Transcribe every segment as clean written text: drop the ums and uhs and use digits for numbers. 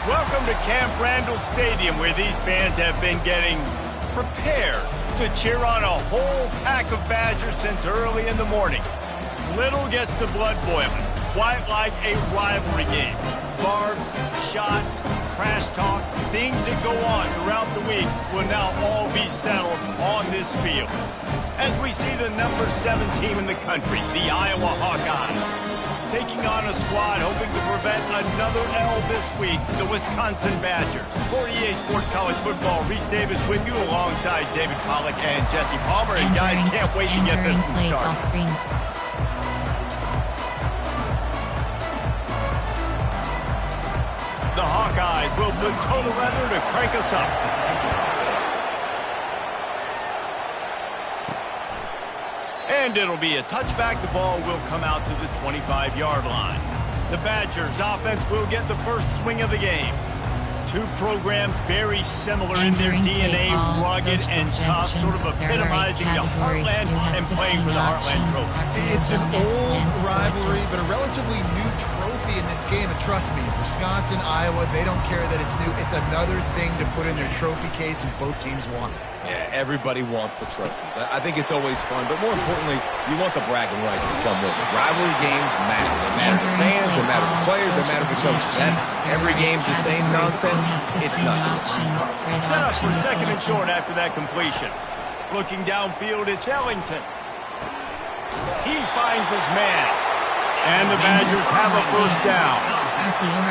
Welcome to Camp Randall Stadium, where these fans have been getting prepared to cheer on a whole pack of Badgers since early in the morning. Little gets the blood boiling, quite like a rivalry game. Barbs, shots, trash talk, things that go on throughout the week will now all be settled on this field. As we see the number 7 team in the country, the Iowa Hawkeyes, taking on a squad hoping to prevent another L this week, the Wisconsin Badgers. For EA Sports College Football, Reese Davis with you alongside David Pollack and Jesse Palmer. And guys, can't wait to get this one started. The Hawkeyes will put total leather to crank us up. And it'll be a touchback. The ball will come out to the 25-yard line. The Badgers offense will get the first swing of the game. Two programs very similar in their DNA, rugged and tough, sort of epitomizing the Heartland and playing for the Heartland Trophy. It's an old rivalry, but a relatively new trophy in this game. And trust me, Wisconsin, Iowa, they don't care that it's new. It's another thing to put in their trophy case, and both teams want it. Yeah, everybody wants the trophies. I think it's always fun, but more importantly, you want the bragging rights that come with it. Rivalry games matter. They matter to fans, they matter to players, they matter to coaches. That's every game's the same nonsense. It's not true. Set up for second and short after that completion. Looking downfield, it's Ellington. He finds his man. And the Badgers have a first down.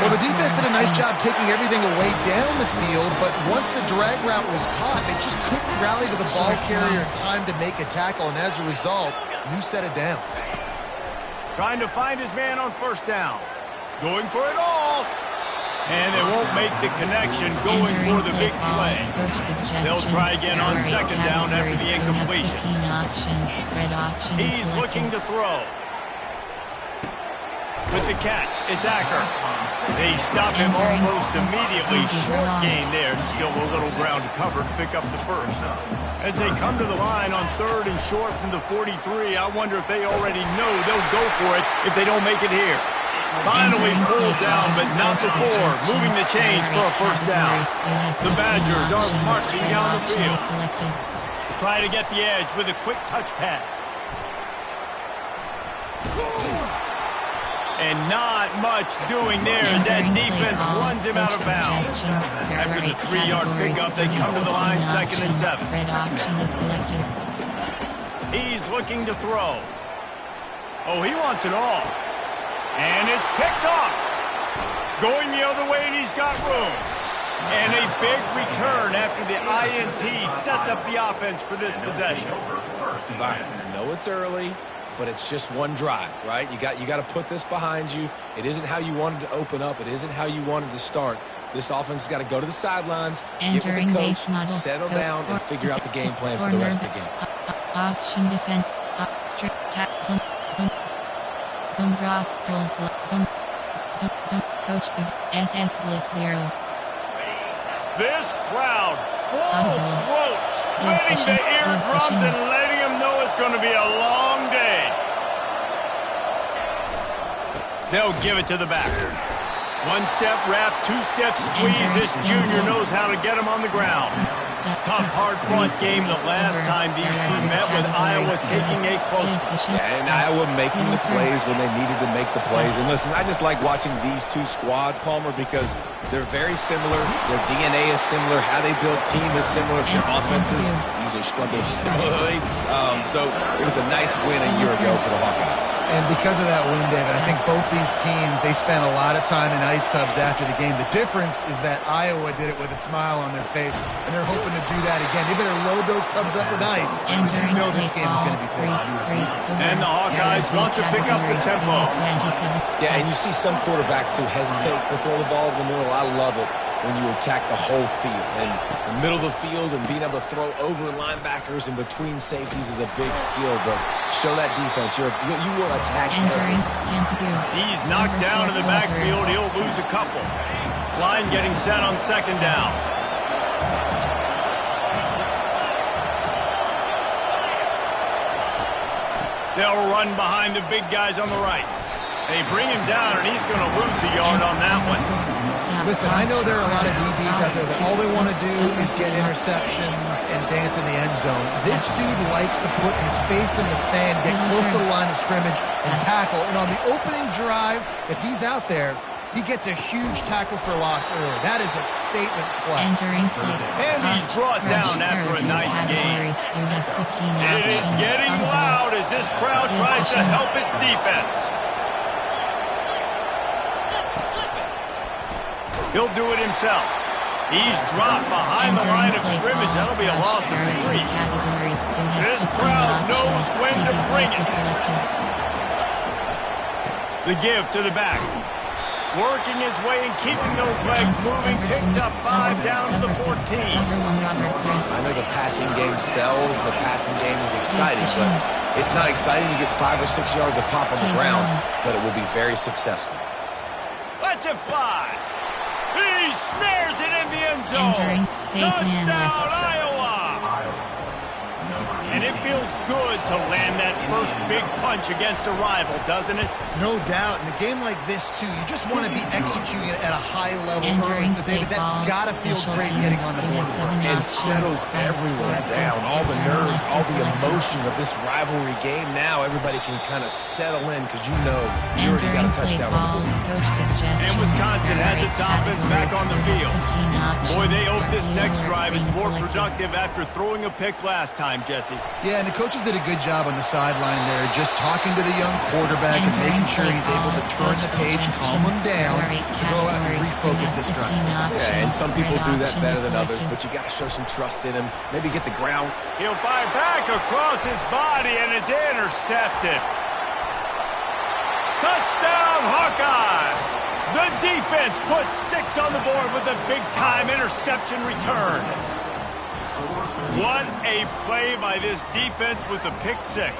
Well, the defense did a nice job taking everything away down the field, but once the drag route was caught, they just couldn't rally to the ball carrier in time to make a tackle, and as a result, new set of downs. Trying to find his man on first down. Going for it all. And they won't make the connection going for the big play. They'll try again on second down after the incompletion. He's looking to throw. With the catch, it's Acker. They stop him almost immediately. Short gain there, and still a little ground to cover to pick up the first. As they come to the line on third and short from the 43, I wonder if they already know they'll go for it if they don't make it here. Finally pulled down, but not before. Moving the chains for a first down. The Badgers are marching down the field. Try to get the edge with a quick touch pass. And not much doing there as that defense runs him out of bounds. After the 3-yard pickup, they come to the line second and 7. He's looking to throw. Oh, he wants it all. And it's picked off. Going the other way, and he's got room. And a big return after the INT sets up the offense for this possession. I know it's early, but it's just one drive, right? You got to put this behind you. It isn't how you wanted to open up. It isn't how you wanted to start. This offense has got to go to the sidelines, get with the coach, settle down, and figure out the game plan for the rest of the game. Option defense, strict tackle, zone drop, scroll, zone, coach, SS blitz 0. This crowd, full throat, splitting the eardrums and letting them know it's going to be a long day. They'll give it to the backer. One-step wrap, two-step squeeze. This junior knows how to get him on the ground. Tough, hard-fought game the last time these two met, with Iowa taking a close one. Yeah, and Iowa making the plays when they needed to make the plays. And listen, I just like watching these two squads, Palmer, because they're very similar. Their DNA is similar. How they build team is similar. Their offenses usually struggle similarly. So it was a nice win a year ago for the Hawkeyes. And because of that win, David, I think both these teams, they spent a lot of time in ice tubs after the game. The difference is that Iowa did it with a smile on their face, and they're hoping to do that again. They better load those tubs up with ice, because you know this game is going to be physical. And the Hawkeyes want to pick up the tempo. Yeah, and you see some quarterbacks who hesitate to throw the ball in the middle. I love it when you attack the whole field. And the middle of the field and being able to throw over linebackers and between safeties is a big skill. But show that defense. You will attack everything. He's knocked down in the backfield. He'll lose a couple. Line getting set on second down. They'll run behind the big guys on the right. They bring him down, and he's going to lose a yard on that one. Listen, I know there are a lot of DBs out there that all they want to do is get interceptions and dance in the end zone. This dude likes to put his face in the fan, get close to the line of scrimmage, and tackle. And on the opening drive, if he's out there, he gets a huge tackle for loss early. That is a statement play. Entering play. And he's brought down after a nice game. You have 15 It is getting loud as this crowd tries to help its defense. He'll do it himself. He's dropped behind the line of scrimmage. That'll be a loss of 3. This crowd knows when to bring it. The give to the back. Working his way and keeping those legs moving. Picks up 5 down to the 14. I know the passing game sells and the passing game is exciting, but it's not exciting to get 5 or 6 yards of pop on the ground, but it will be very successful. Lets it fly. He snares it in the end zone. Entering safe man Touchdown, left. Iowa. And it feels good to land that first big punch against a rival, doesn't it? No doubt. In a game like this, too, you just want to be executing it at a high level early. Entering So, David, that's got to feel great getting on the board. It settles everyone down. All the nerves, all the emotion of this rivalry game. Now everybody can kind of settle in because you know you already got a touchdown on the board. And Wisconsin has its offense back on the field. Boy, they hope this next drive is more productive after throwing a pick last time, Jesse. Yeah, and the coaches did a good job on the sideline there, just talking to the young quarterback and making sure he's able to turn the page, calm him down, to go out and refocus this drive. Yeah, and some people do that better than others, but you got to show some trust in him. Maybe get the ground. He'll fire back across his body, and it's intercepted. Touchdown, Hawkeye! The defense puts 6 on the board with a big-time interception return. What a play by this defense with a pick 6.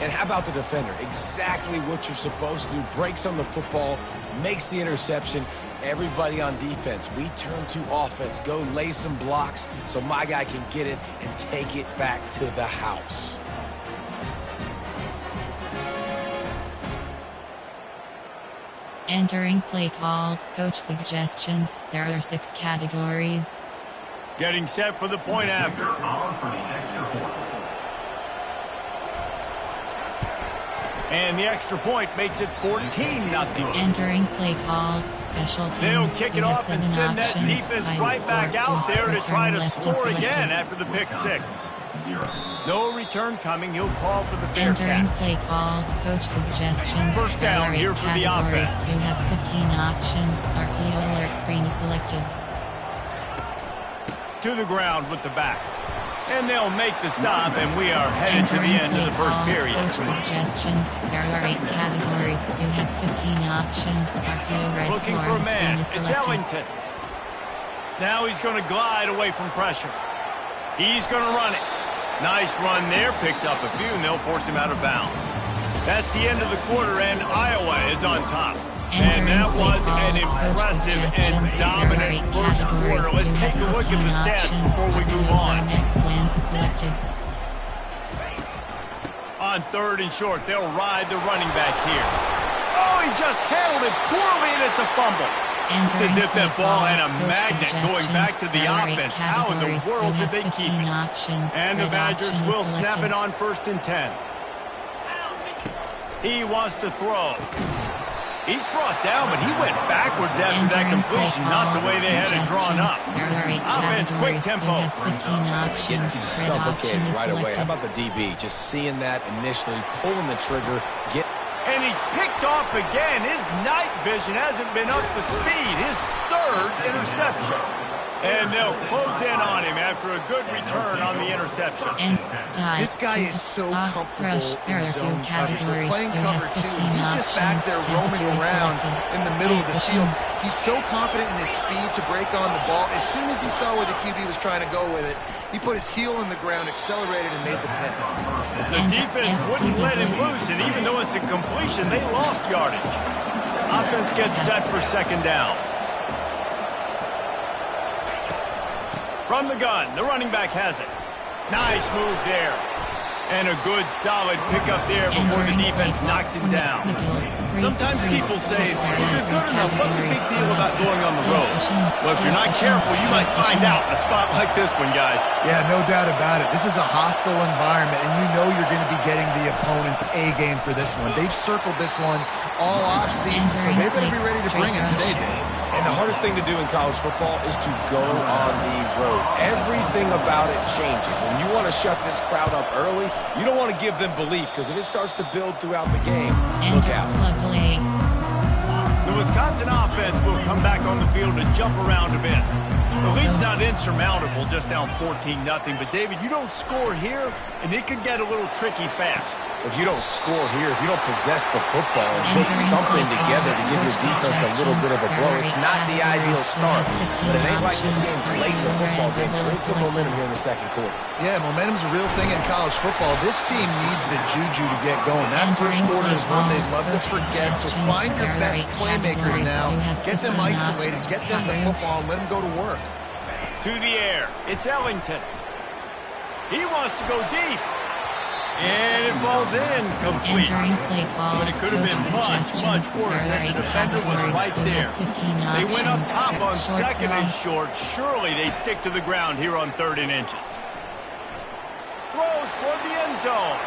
And how about the defender? Exactly what you're supposed to do. Breaks on the football, makes the interception. Everybody on defense, we turn to offense. Go lay some blocks so my guy can get it and take it back to the house. Entering play call, coach suggestions. There are 6 categories. Getting set for the point after. And the extra point makes it 14-0. Entering play call, special teams. They'll kick it off and send that options. defense right back out there to try to score again after the pick 6. No return coming. He'll call for the fair Entering catch. play call, coach suggestions. First down here for the offense. You have 15 options. RPO alert screen is selected. To the ground with the back. And they'll make the stop, and we are headed to the end of the first period. Coach suggestions. There are 8 categories. You have 15 options. RPO red Looking floor for a on the screen man. is It's selected. Ellington. Now he's going to glide away from pressure. He's going to run it. Nice run there. Picks up a few, and they'll force him out of bounds. That's the end of the quarter, and Iowa is on top. And that was an impressive and dominant first quarter. Let's take a look at the stats before we move on. Next plans is selected. On 3rd and short, they'll ride the running back here. Oh, he just handled it poorly, and it's a fumble. It's as if that ball had a magnet going back to the offense. How in the world did they keep it? And the Badgers will snap it on 1st and 10. He wants to throw. He's brought down, but he went backwards after that completion, not the way they had it drawn up. Offense, quick tempo. Getting suffocated right away. How about the DB? Just seeing that initially, pulling the trigger, And he's picked off again. His night vision hasn't been up to speed. His 3rd interception. And they'll close in on him after a good return on the interception. And this guy is so comfortable in zone coverage. They're playing You cover have 2. 15 He's just back there roaming around in the middle of the field. He's so confident in his speed to break on the ball. As soon as he saw where the QB was trying to go with it, he put his heel in the ground, accelerated, and made the pick. The defense wouldn't let him loose, and even though it's a completion, they lost yardage. Offense gets set for 2nd down. From the gun, the running back has it. Nice move there. And a good, solid pickup there before the defense knocks it down. Sometimes people say, if you're good enough, what's the big deal about going on the road? Well, if you're not careful, you might find out in a spot like this one, guys. Yeah, no doubt about it. This is a hostile environment, and you know you're going to be getting the opponent's A game for this one. They've circled this one all offseason, so they better be ready to bring it today, Dave. And the hardest thing to do in college football is to go on the road. Everything about it changes, and you want to shut this crowd up early. You don't want to give them belief, because if it starts to build throughout the game, look out. The Wisconsin offense will come back on the field to jump around a bit. The lead's not insurmountable, just down 14-0. But, David, you don't score here, and it could get a little tricky fast. If you don't score here, if you don't possess the football and put something together to give your defense a little bit of a blow, it's not the ideal start. But it ain't like this game's late in the football game. Create some momentum here in the second quarter. Yeah, momentum's a real thing in college football. This team needs the juju to get going. That first quarter is one they'd love to forget, so find your best playmakers now. Get them isolated, get them the football, and let them go to work. To the air, it's Ellington. He wants to go deep. And it falls in complete. But it could have been much, much worse as the defender was right there. They went up top on second and short. Surely they stick to the ground here on 3rd and inches. Throws toward the end zone.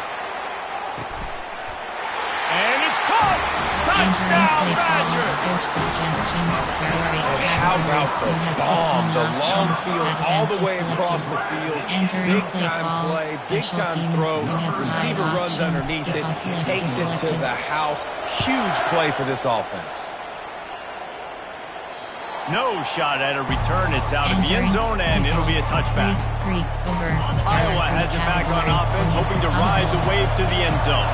And it's caught! Touchdown, Badger! And how about the bomb? The long field all the way across the field. Big-time play, big-time throw. Receiver runs underneath it, takes it to the house. Huge play for this offense. No shot at a return. It's out of the end zone, and it'll be a touchback. Iowa has it back on offense, hoping to ride the wave to the end zone.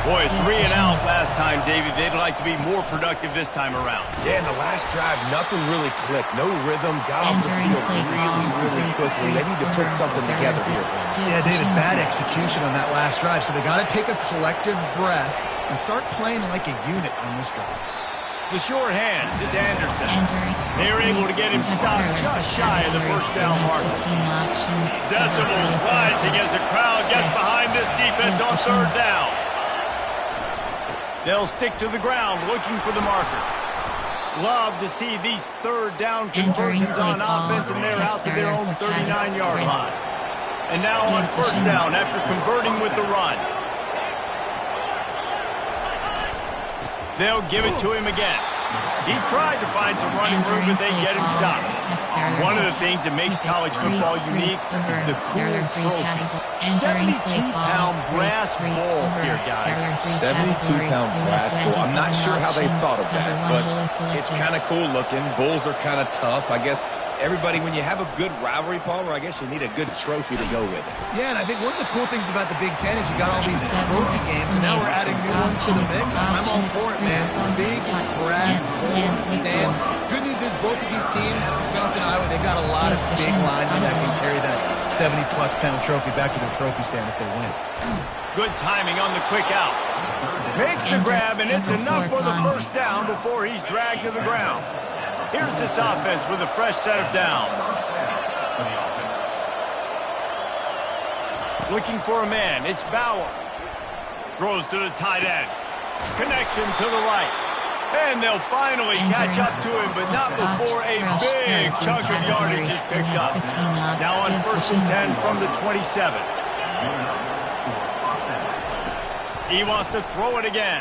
Boy, 3 and out last time, David. They'd like to be more productive this time around. Yeah, in the last drive, nothing really clicked. No rhythm. Got off the field really quickly. They need to put something together here. Yeah, David, bad execution on that last drive. So they got to take a collective breath and start playing like a unit on this drive. The short hands, it's Anderson. They're able to get him stopped just shy of the first down mark. Decibels rising as the crowd gets behind this defense on 3rd down. They'll stick to the ground looking for the marker. Love to see these 3rd down conversions on offense, and they're out to their own 39-yard line. And now on 1st down after converting with the run. They'll give it to him again. He tried to find some running room, but they get him stopped. One of the things that makes college football unique, the cool trophy. 72-pound brass bowl here, guys. 72-pound brass bowl. I'm not sure how they thought of that, but it's kind of cool looking. Bulls are kind of tough. I guess everybody, when you have a good rivalry, Palmer, I guess you need a good trophy to go with it. Yeah, and I think one of the cool things about the Big Ten is you got all these trophy games, and now we're adding new ones to the mix. I'm all for it, man. Big brass stand. Good news is both of these teams, Wisconsin and Iowa, they've got a lot of big linemen that can carry that 70-plus pound trophy back to their trophy stand if they win. Good timing on the quick out. Makes the grab, and it's enough for the 1st down before he's dragged to the ground. Here's this offense with a fresh set of downs. Looking for a man, it's Bauer. Throws to the tight end. Connection to the right. And they'll finally catch up to him, but not before a big chunk of yardage is picked up. Now on 1st and 10 from the 27. He wants to throw it again.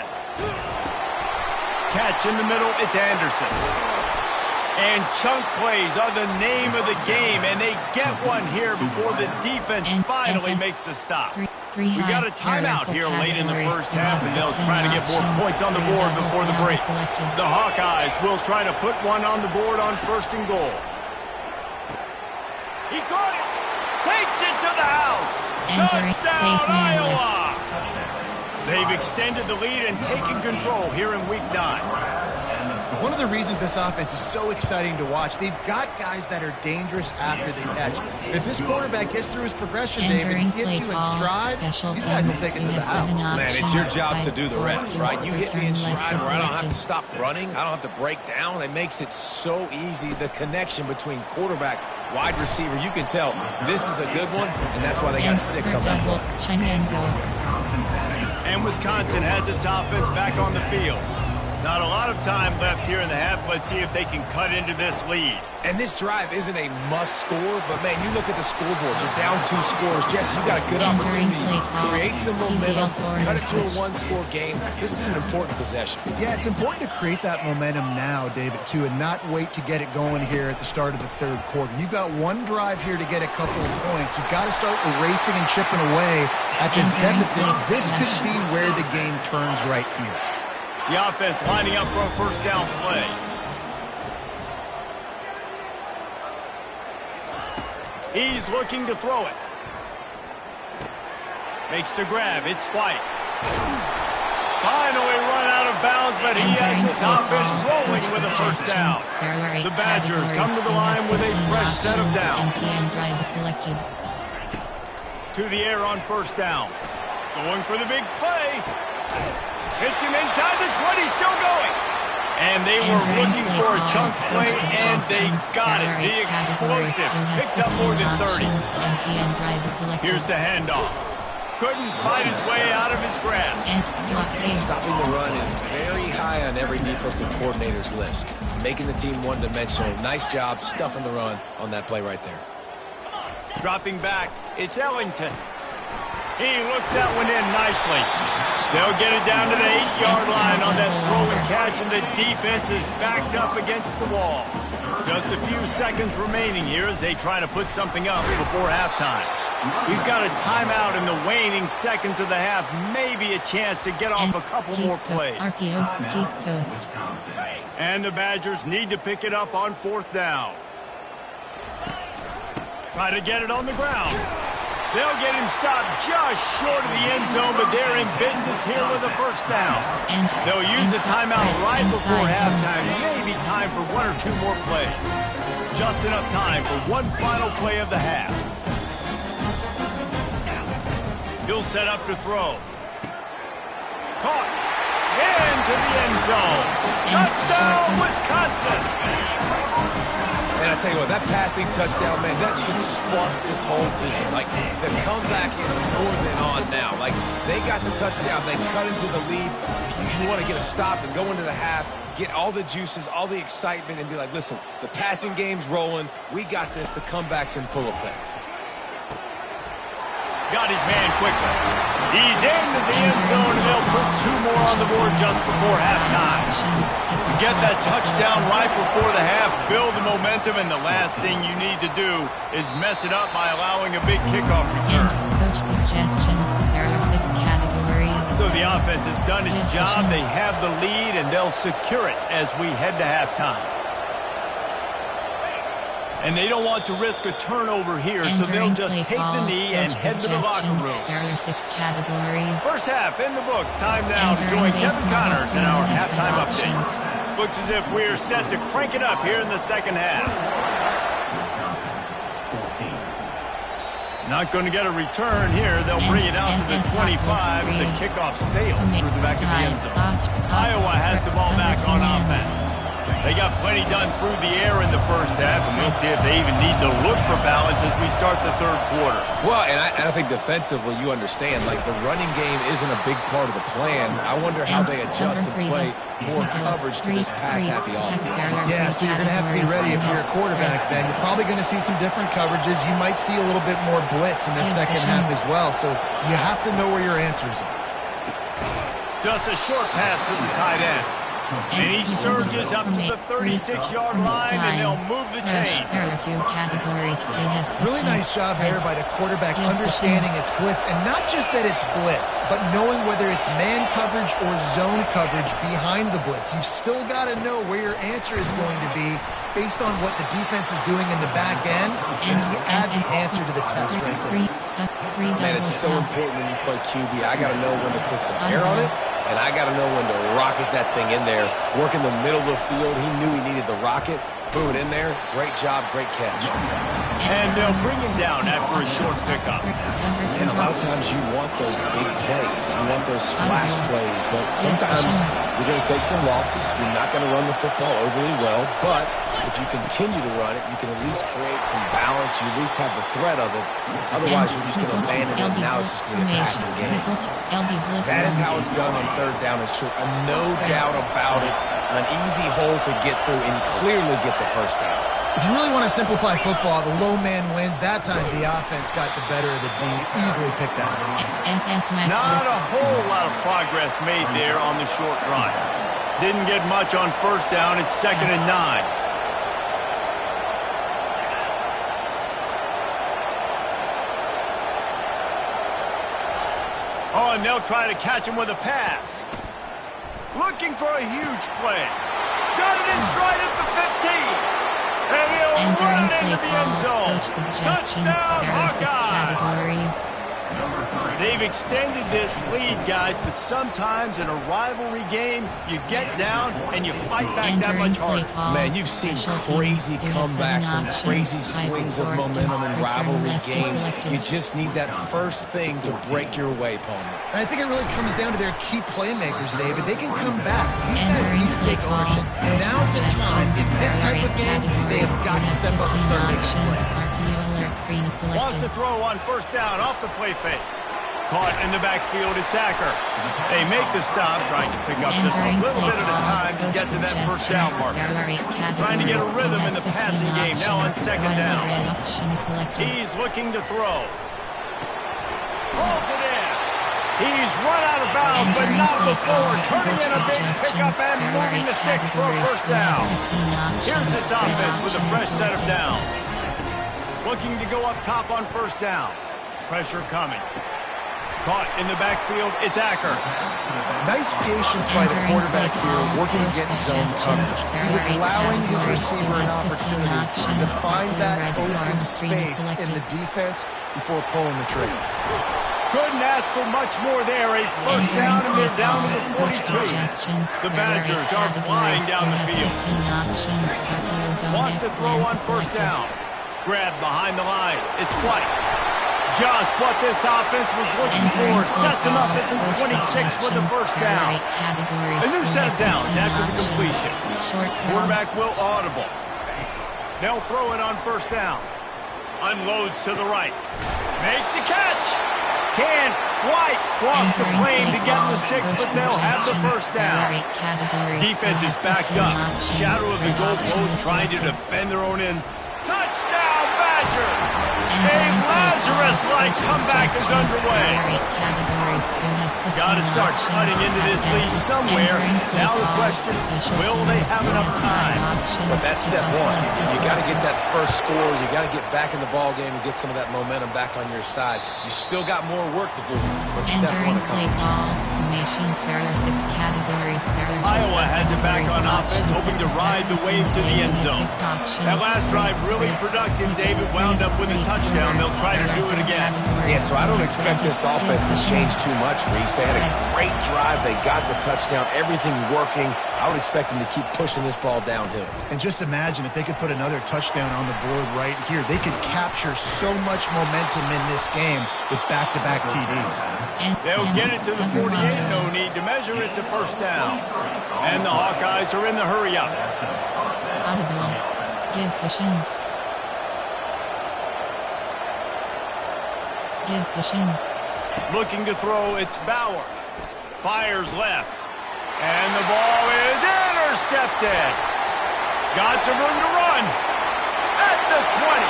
Catch in the middle, it's Anderson. And chunk plays are the name of the game, and they get one here before the defense finally makes the stop. We got a timeout here late in the 1st half, and they'll try to get more points on the board before the break. The Hawkeyes will try to put one on the board on 1st and goal. He caught it! Takes it to the house! Touchdown, Iowa! They've extended the lead and taken control here in Week 9. One of the reasons this offense is so exciting to watch, they've got guys that are dangerous after the catch. If this quarterback gets through his progression, David, he gets you in stride, these guys will take it to the house. Man, it's your job to do the rest, right? You hit me in stride where I don't have to stop running, I don't have to break down. It makes it so easy, the connection between quarterback, wide receiver. You can tell this is a good one, and that's why they got 6 on that play. And Wisconsin has its offense back on the field. Not a lot of time left here in the half. Let's see if they can cut into this lead. And this drive isn't a must score, but man, you look at the scoreboard, you're down 2 scores. Jesse, you got a good opportunity to create some momentum, cut it to a 1-score game. This is an important possession. Yeah, it's important to create that momentum now, David, too, and not wait to get it going here at the start of the third quarter. You've got one drive here to get a couple of points. You've got to start erasing and chipping away at this deficit. This could be where the game turns right here. The offense lining up for a first down play. He's looking to throw it. Makes the grab. It's White. Finally run out of bounds, but he has his offense rolling with a first down. The Badgers come to the line with a fresh set of downs. To the air on first down. Going for the big play. Hits him inside the 20, still going. And they were looking for a chunk play, and they got it. The explosive picks up more than 30. Here's the handoff. Couldn't fight his way out of his grasp. Stopping the run is very high on every defensive coordinator's list. Making the team one-dimensional. Nice job stuffing the run on that play right there. Dropping back, it's Ellington. He looks that one in nicely. They'll get it down to the 8-yard line on that throw and catch, and the defense is backed up against the wall. Just a few seconds remaining here as they try to put something up before halftime. We've got a timeout in the waning seconds of the half, maybe a chance to get off a couple more plays. And the Badgers need to pick it up on fourth down. Try to get it on the ground. They'll get him stopped just short of the end zone, but they're in business here with a first down. They'll use a timeout right before halftime. Maybe time for 1 or 2 more plays. Just enough time for one final play of the half. He'll set up to throw. Caught. Into the end zone. Touchdown, Wisconsin. And I tell you what, that passing touchdown, man, that should spark this whole team. Like, the comeback is more than on now. Like, they got the touchdown. They cut into the lead. You want to get a stop and go into the half, get all the juices, all the excitement, and be like, listen, the passing game's rolling. We got this. The comeback's in full effect. Got his man quickly. He's into the end zone, and they'll put 2 more on the board just before halftime. Get that touchdown right before the half, build the momentum, and the last thing you need to do is mess it up by allowing a big kickoff return. Coach suggestions. There are 6 categories. So the offense has done its job. They have the lead, and they'll secure it as we head to halftime. And they don't want to risk a turnover here, so they'll just take the knee and head to the locker room. There are 6 categories. First half in the books. Time now to join Kevin Connors in our halftime updates. Looks as if we're set to crank it up here in the second half. Not going to get a return here. They'll bring it out to the 25 as the kickoff sails through the back of the end zone. Iowa has the ball back on offense. They got plenty done through the air in the first half, and we'll see if they even need to look for balance as we start the third quarter. Well, and I think defensively, you understand, like, the running game isn't a big part of the plan. I wonder how they adjust and play more coverage to this pass-happy offense. Yeah, so you're going to have to be ready if you're a quarterback then. You're probably going to see some different coverages. You might see a little bit more blitz in the second half as well, so you have to know where your answers are. Just a short pass to the tight end. And he surges up to the 36-yard line, and they'll move the chain. There are 2 categories. Really nice job there by the quarterback understanding it's blitz, and not just that it's blitz, but knowing whether it's man coverage or zone coverage behind the blitz. You've still got to know where your answer is going to be based on what the defense is doing in the back end, and you add the answer to the test right there. Man, it's so important when you play QB. I got to know when to put some air on it and I got to know when to rocket that thing in there. Work in the middle of the field. He knew he needed the rocket. Threw it in there. Great job, great catch. And they'll bring him down after a short pickup. And a lot of times you want those big plays. You want those splash plays, but sometimes you're going to take some losses. You're not going to run the football overly well, but if you continue to run it, you can at least create some balance. You at least have the threat of it. Otherwise, you're just going to abandon it, and now it's just going to be a passing game. That is how it's done on third down and short. No doubt about it. An easy hole to get through and clearly get the first down. If you really want to simplify football, the low man wins. That time the offense got the better of the D. Easily picked that up. Not a whole lot of progress made there on the short run. Didn't get much on first down. It's 2nd and 9. Oh, and they'll try to catch him with a pass. Looking for a huge play. Got it in stride at the 15. And he'll run it into the end zone. Touchdown, Hawkeyes. They've extended this lead, guys, but sometimes in a rivalry game, you get down and you fight back that much harder. Man, you've seen crazy comebacks and crazy swings of momentum in rivalry games. You just need that first thing to break your way, Palmer. And I think it really comes down to their key playmakers, David. They can come back. These guys need to take ownership. Now's the time. In this type of game, they have got to step up and start making plays. Wants to throw on first down off the play fake. Caught in the backfield, it's Acker. They make the stop, trying to pick up just a little bit at a time to get to that first down marker. Trying to get a rhythm in the passing game, now on 2nd down. He's looking to throw. Pulls it in. He's run out of bounds, but not before turning in a big pickup and moving the sticks for a first down. Here's this offense with a fresh set of downs. Looking to go up top on first down. Pressure coming. Caught in the backfield, it's Acker. Nice patience by the quarterback here, working against zone coverage. He was allowing his receiver an opportunity to find that open space in the defense before pulling the trigger. Couldn't ask for much more there. A first down, and they're down to the 42. The Badgers are flying down the field. Wants to throw on first down. Grab behind the line. It's White. Just what this offense was looking for. Sets him up at the 26 with the first down. A new set of downs after the completion. Quarterback will audible. They'll throw it on first down. Unloads to the right. Makes the catch. Can White cross the plane to get the 6, but they'll have the first down. Defense is backed up. Shadow of the goalpost trying to defend their own ends. Touchdown, Badger! A Lazarus-like comeback is underway. Got to start cutting into this lead somewhere. Now the question, will they have enough time? But that's step one. You got to get that first score. You got to get back in the ball game and get some of that momentum back on your side. You still got more work to do, but step one accomplished. There are 6 categories. Iowa has it back on offense, hoping to ride the wave to the end zone. That last drive really productive. David wound up with a touchdown. They'll try to do it again. Yeah, so I don't expect this offense to change too much, Reese. They had a great drive. They got the touchdown. Everything working. I would expect them to keep pushing this ball downhill. And just imagine if they could put another touchdown on the board right here. They could capture so much momentum in this game with back-to-back TDs. They'll get it to the 48. No need to measure. It's a first down. And the Hawkeyes are in the hurry-up. Audible. Give cushion. Give cushion. Looking to throw, it's Bauer. Fires left. And the ball is intercepted. Got some room to run. At the 20.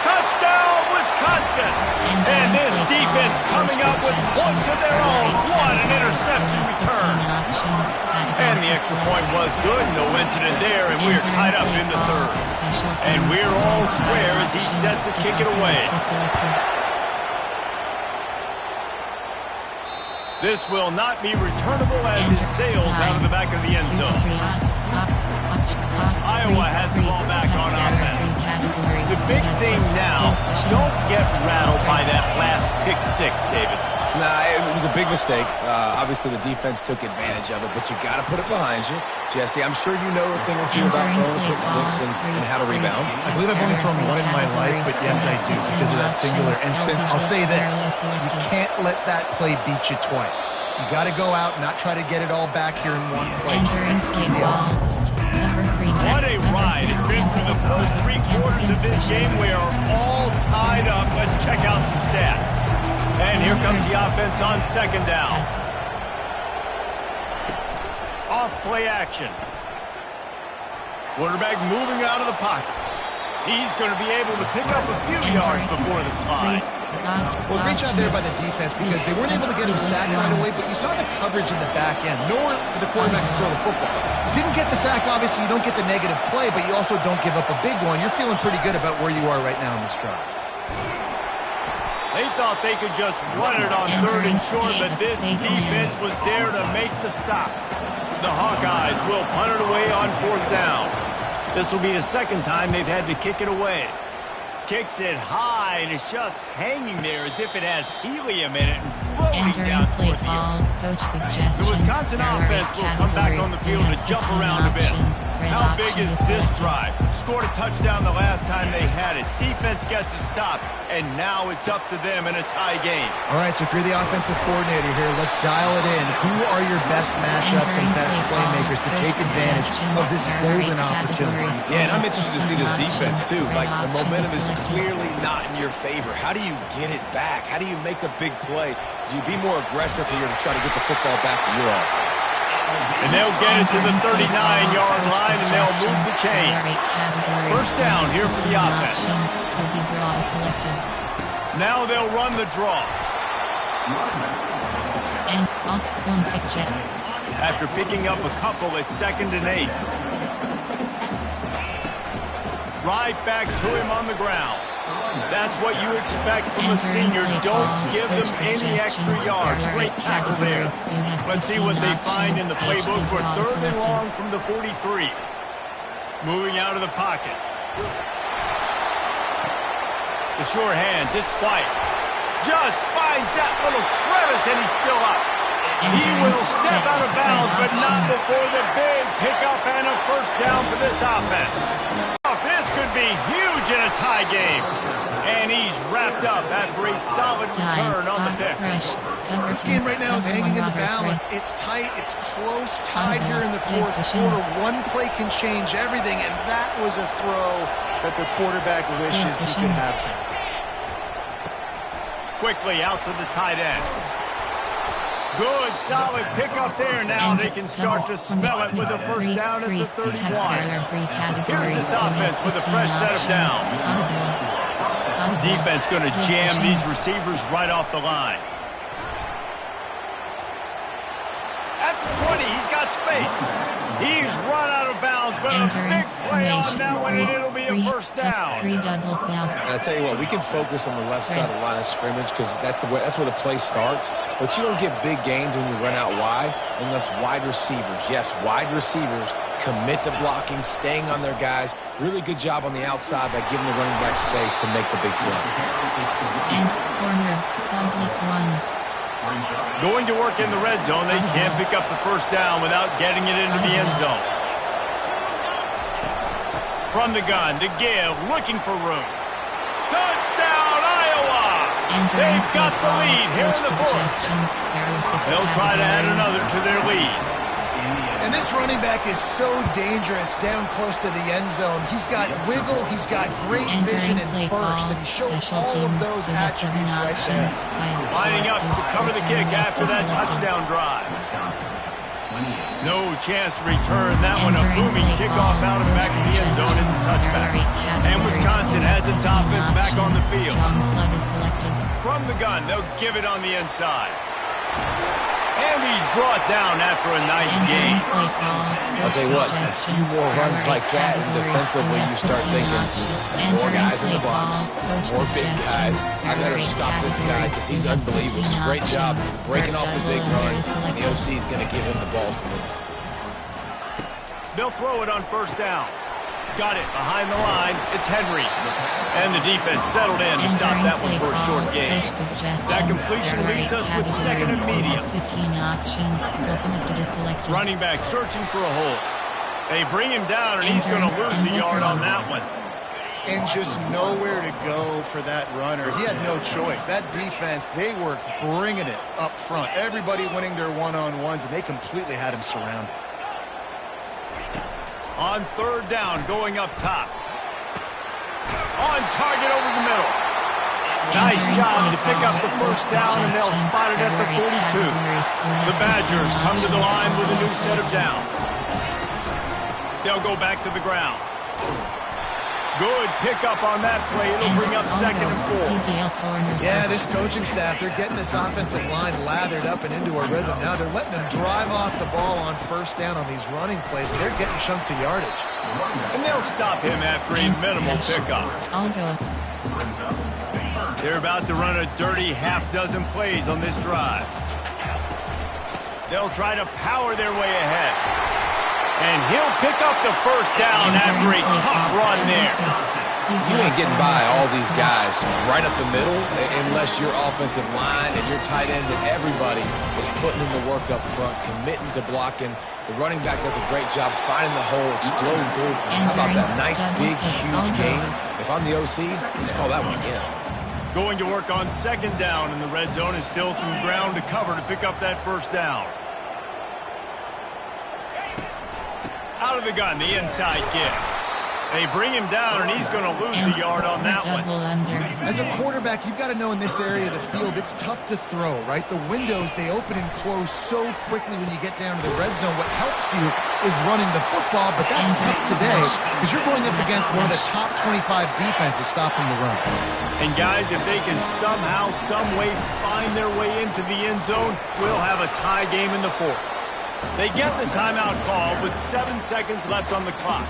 Touchdown, Wisconsin. And this defense coming up with points of their own. What an interception return. And the extra point was good. No incident there, and we're tied up in the third. And we're all square as he sets to kick it away. This will not be returnable as it sails out of the back of the end zone. Iowa has the ball back on offense. The big thing now, don't get rattled by that last pick 6, David. Nah, it was a big mistake. Obviously, the defense took advantage of it, but you got to put it behind you. Jesse, I'm sure you know a thing or two about throwing a quick six and how to rebound. I believe I've only thrown one in my life, but yes, I do because of that singular instance. I'll say this. You can't let that play beat you twice. You got to go out and not try to get it all back here in one play. What a ride it's been for the first 3 quarters of this game. We are all tied up. Let's check out some stats. And here comes the offense on second down. Off play action. Quarterback moving out of the pocket. He's going to be able to pick up a few yards before the slide. Well, great job there by the defense because they weren't able to get him sacked right away, but you saw the coverage in the back end. Nowhere for the quarterback to throw the football. Didn't get the sack, obviously. You don't get the negative play, but you also don't give up a big one. You're feeling pretty good about where you are right now in this drive. They thought they could just run it on 3rd and short, but this defense was there to make the stop. The Hawkeyes will punt it away on 4th down. This will be the 2nd time they've had to kick it away. Kicks it high, and it's just hanging there as if it has helium in it and floating down toward the earth. The Wisconsin offense will come back on the field to jump around a bit. How big is this drive? Scored a touchdown the last time they had it. Defense gets a stop, and now it's up to them in a tie game. All right, so if you're the offensive coordinator here, let's dial it in. Who are your best matchups and best playmakers to take advantage of this golden opportunity? Yeah, and I'm interested to see this defense, too. Like, the momentum is clearly not in your favor. How do you get it back? How do you make a big play? Do you be more aggressive here to try to get the football back to your offense? And they'll get it to the 39-yard line, and they'll move the chain. 1st down here for the offense. Now they'll run the draw. After picking up a couple, it's 2nd and 8. Right back to him on the ground. That's what you expect from a senior. Don't give them any extra yards. Great tackle there. Let's see what they find in the playbook for 3rd and long from the 43. Moving out of the pocket. The sure hands, it's White. Just finds that little crevice, and he's still up. He will step out of bounds, but not before the big pickup and a 1st down for this offense. This could be huge in a tie game. And he's wrapped up after a solid return on the pick. This game right now is hanging in the balance. It's tight. It's close, tied here in the 4th quarter. One play can change everything, and that was a throw that the quarterback wishes he could have back. Quickly out to the tight end. Good, solid pickup there. Now they can start to smell it with a 1st down at the 31. Here's this offense with a fresh set of downs. Defense going to jam these receivers right off the line. At the 20, he's got space. He's run out of bounds, but a big play on that one, and it'll be a 1st down. And I tell you what, we can focus on the left side of the line of scrimmage because that's where the play starts. But you don't get big gains when you run out wide unless wide receivers, yes, wide receivers, commit to blocking, staying on their guys. Really good job on the outside by giving the running back space to make the big play. And corner, Celtics 1. Going to work in the red zone. They can't pick up the 1st down without getting it into the end zone. From the gun, to give, looking for room. Touchdown, Iowa! They've got the lead here in the 4th. They'll try to add another to their lead. And this running back is so dangerous down close to the end zone. He's got wiggle, he's got great vision and burst, and he showed all of those attributes right there. Lining up to cover the kick after that touchdown drive. No chance to return that one. A booming kickoff out of back of the end zone. It's a touchback. And Wisconsin has its offense back on the field. From the gun, they'll give it on the inside. And he's brought down after a nice game. I'll tell you what, a few more runs like that, and defensively you start thinking, more guys in the box, more big guys. I better stop this guy because he's unbelievable. It's a great job breaking off the big run, and the OC is going to give him the ball. They'll throw it on 1st down. Got it behind the line. It's Henry. And the defense settled in to stop that one for a short gain. That completion leaves us with second and medium. 15 options. Open to select. Running back searching for a hole. They bring him down, and he's going to lose a yard on that one. And just nowhere to go for that runner. He had no choice. That defense, they were bringing it up front. Everybody winning their one-on-ones, and they completely had him surrounded. On third down, going up top. On target over the middle. Nice job to pick up the first down, and they'll spot it at the 42. The Badgers come to the line with a new set of downs. They'll go back to the ground. Good pickup on that play. It'll bring up second and 4. Yeah, this coaching staff, they're getting this offensive line lathered up and into a rhythm. Now they're letting them drive off the ball on first down on these running plays, and they're getting chunks of yardage. And they'll stop him after a minimal pickup. I'll go. They're about to run a dirty half-dozen plays on this drive. They'll try to power their way ahead. And he'll pick up the first down after a tough run there. You ain't getting by all these guys right up the middle unless your offensive line and your tight ends and everybody is putting in the work up front, committing to blocking. The running back does a great job finding the hole, exploding through. How about that nice, big, huge gain? If I'm the OC, let's call that one again. Going to work on second down in the red zone, is still some ground to cover to pick up that first down. Out of the gun, the inside kick. They bring him down, and he's going to lose a yard on that one. As a quarterback, you've got to know in this area of the field, it's tough to throw, right? The windows, they open and close so quickly when you get down to the red zone. What helps you is running the football, but that's tough today because you're going up against one of the top 25 defenses stopping the run. And guys, if they can somehow, some way find their way into the end zone, we'll have a tie game in the fourth. They get the timeout call with 7 seconds left on the clock.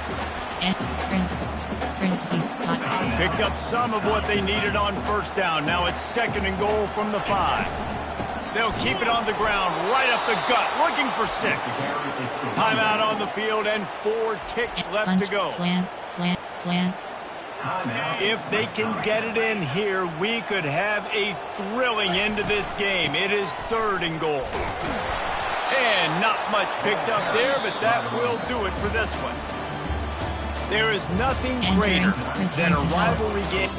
And sprint spot. Picked up some of what they needed on first down. Now it's second and goal from the 5. They'll keep it on the ground, right up the gut, looking for 6. Timeout on the field and 4 ticks left to go. Slants. If they can get it in here, we could have a thrilling end to this game. It is third and goal. And not much picked up there, but that will do it for this one. There is nothing greater than a rivalry game.